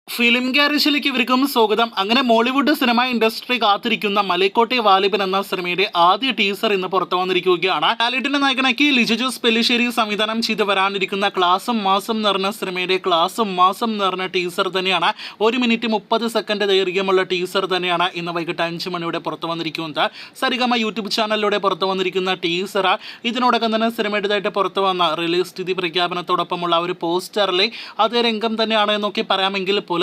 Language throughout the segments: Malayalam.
ഫിലിം ഗ്യാരേജിലേക്ക് ഇവർക്കും സ്വാഗതം. അങ്ങനെ മോളിവുഡ് സിനിമ ഇൻഡസ്ട്രി കാത്തിരിക്കുന്ന മലൈക്കോട്ടെ വാലിബൻ എന്ന സിനിമയുടെ ആദ്യ ടീസർ ഇന്ന് പുറത്തു വന്നിരിക്കുകയാണ്. ലാലേട്ടന്റെ നായകനാക്കി ലിജോ ജോസ് പെല്ലിശ്ശേരി സംവിധാനം ചെയ്ത് വരാനിരിക്കുന്ന ക്ലാസും മാസം നിറഞ്ഞ സിനിമയുടെ ക്ലാസും മാസം നിറഞ്ഞ ടീസർ തന്നെയാണ്. 1 മിനിറ്റ് 30 സെക്കൻഡ് ദൈർഘ്യമുള്ള ടീസർ തന്നെയാണ് ഇന്ന് വൈകിട്ട് 5 മണിയോടെ പുറത്തു വന്നിരിക്കുന്നത്. സരിഗമ യൂട്യൂബ് ചാനലിലൂടെ പുറത്തു വന്നിരിക്കുന്ന ടീസർ ഇതിനോടകം തന്നെ സിനിമയുടേതായിട്ട് പുറത്തു വന്ന റിലീസ് തീയതി പ്രഖ്യാപനത്തോടൊപ്പമുള്ള ഒരു പോസ്റ്ററിലെ അതേ രംഗം തന്നെയാണ് എന്നൊക്കെ പറയാമെങ്കിൽ പോലും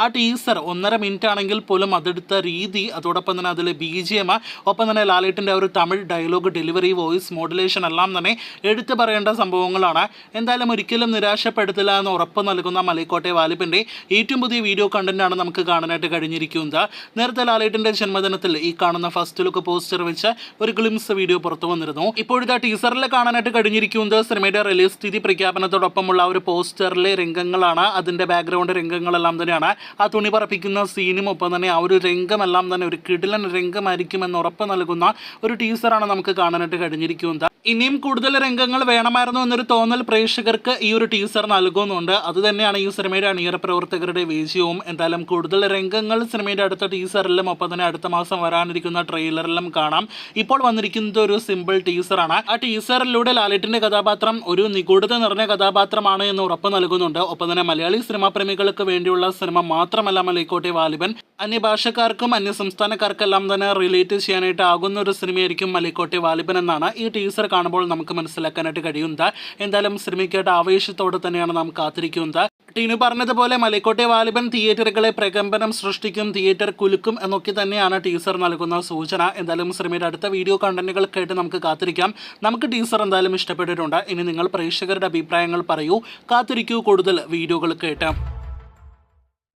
ആ ടീസർ 1.5 മിനിറ്റ് ആണെങ്കിൽ പോലും അതെടുത്ത രീതി, അതോടൊപ്പം തന്നെ അതിലെ BGM, ഒപ്പം തന്നെ ലാലേട്ടൻ്റെ ഒരു Tamil dialogue delivery, voice modulation എല്ലാം തന്നെ എടുത്തു പറയേണ്ട സംഭവങ്ങളാണ്. എന്തായാലും ഒരിക്കലും നിരാശപ്പെടുത്തില്ല എന്ന് ഉറപ്പ് നൽകുന്ന മലൈക്കോട്ടെ വാലിബൻ്റെ ഏറ്റവും പുതിയ വീഡിയോ കണ്ടന്റാണ് നമുക്ക് കാണാനായിട്ട് കഴിഞ്ഞിരിക്കുന്നത്. നേരത്തെ ലാലേട്ടൻ്റെ ജന്മദിനത്തിൽ ഈ കാണുന്ന ഫസ്റ്റ് ലുക്ക് പോസ്റ്റർ വെച്ച് ഒരു ഗ്ലിംസ് വീഡിയോ പുറത്തു വന്നിരുന്നു. ഇപ്പോഴത്തെ ടീസറിൽ കാണാനായിട്ട് കഴിഞ്ഞിരിക്കുന്നത് സിനിമയുടെ റിലീസ് തീയതി പ്രഖ്യാപനത്തോടൊപ്പമുള്ള ഒരു പോസ്റ്ററിലെ രംഗങ്ങളാണ്. അതിൻ്റെ ബാക്ക്ഗ്രൗണ്ട് രംഗങ്ങളെല്ലാം തന്നെയാണ്. ആ തുണി പറപ്പിക്കുന്ന സീനും ഒപ്പം തന്നെ ആ ഒരു രംഗമെല്ലാം തന്നെ ഒരു കിടിലൻ രംഗമായിരിക്കുമെന്ന് ഉറപ്പ് നൽകുന്ന ഒരു ടീസറാണ് നമുക്ക് കാണാനായിട്ട് കഴിഞ്ഞിരിക്കുന്നത്. ഇനിയും കൂടുതൽ രംഗങ്ങൾ വേണമായിരുന്നു എന്നൊരു തോന്നൽ പ്രേക്ഷകർക്ക് ഈ ഒരു ടീസർ നൽകുന്നുണ്ട്. അതുതന്നെയാണ് ഈ സിനിമയുടെ അണിയറ പ്രവർത്തകരുടെ വിജയവും. എന്തായാലും കൂടുതൽ രംഗങ്ങൾ സിനിമയുടെ അടുത്ത ടീസറിലും ഒപ്പം തന്നെ അടുത്ത മാസം വരാനിരിക്കുന്ന ട്രെയിലറിലും കാണാം. ഇപ്പോൾ വന്നിരിക്കുന്നത് ഒരു സിമ്പിൾ ടീസറാണ്. ആ ടീസറിലൂടെ ലാലേട്ടൻ്റെ കഥാപാത്രം ഒരു നിഗൂഢത നിറഞ്ഞ കഥാപാത്രമാണ് എന്ന് ഉറപ്പ് നൽകുന്നുണ്ട്. ഒപ്പം തന്നെ മലയാളി സിനിമാ പ്രേമികൾക്ക് വേണ്ടിയുള്ള സിനിമ മാത്രമല്ല മലൈക്കോട്ടെ വാലിബൻ, അന്യഭാഷക്കാർക്കും അന്യസംസ്ഥാനക്കാർക്കെല്ലാം തന്നെ റിലേറ്റ് ചെയ്യാനായിട്ട് ആകുന്ന ഒരു സിനിമയായിരിക്കും മലൈക്കോട്ടെ വാലിബൻ എന്നാണ് ഈ ടീസർ കാണുമ്പോൾ നമുക്ക് മനസ്സിലാക്കാനായിട്ട് കഴിയുന്നത്. എന്തായാലും സിനിമയ്ക്കായിട്ട് ആവേശത്തോടെ തന്നെയാണ് നാം കാത്തിരിക്കുന്നത്. ടീനു പറഞ്ഞതുപോലെ മലൈക്കോട്ടെ വാലിബൻ തിയേറ്ററുകളെ പ്രകമ്പനം സൃഷ്ടിക്കും, തിയേറ്റർ കുലുക്കും എന്നൊക്കെ തന്നെയാണ് ടീസർ നൽകുന്ന സൂചന. എന്തായാലും സിനിമയുടെ അടുത്ത വീഡിയോ കണ്ടന്റുകൾക്കായിട്ട് നമുക്ക് കാത്തിരിക്കാം. നമുക്ക് ടീസർ എന്തായാലും ഇഷ്ടപ്പെട്ടിട്ടുണ്ട്. ഇനി നിങ്ങൾ പ്രേക്ഷകരുടെ അഭിപ്രായങ്ങൾ പറയൂ. കാത്തിരിക്കൂ കൂടുതൽ വീഡിയോകൾ കേട്ട്.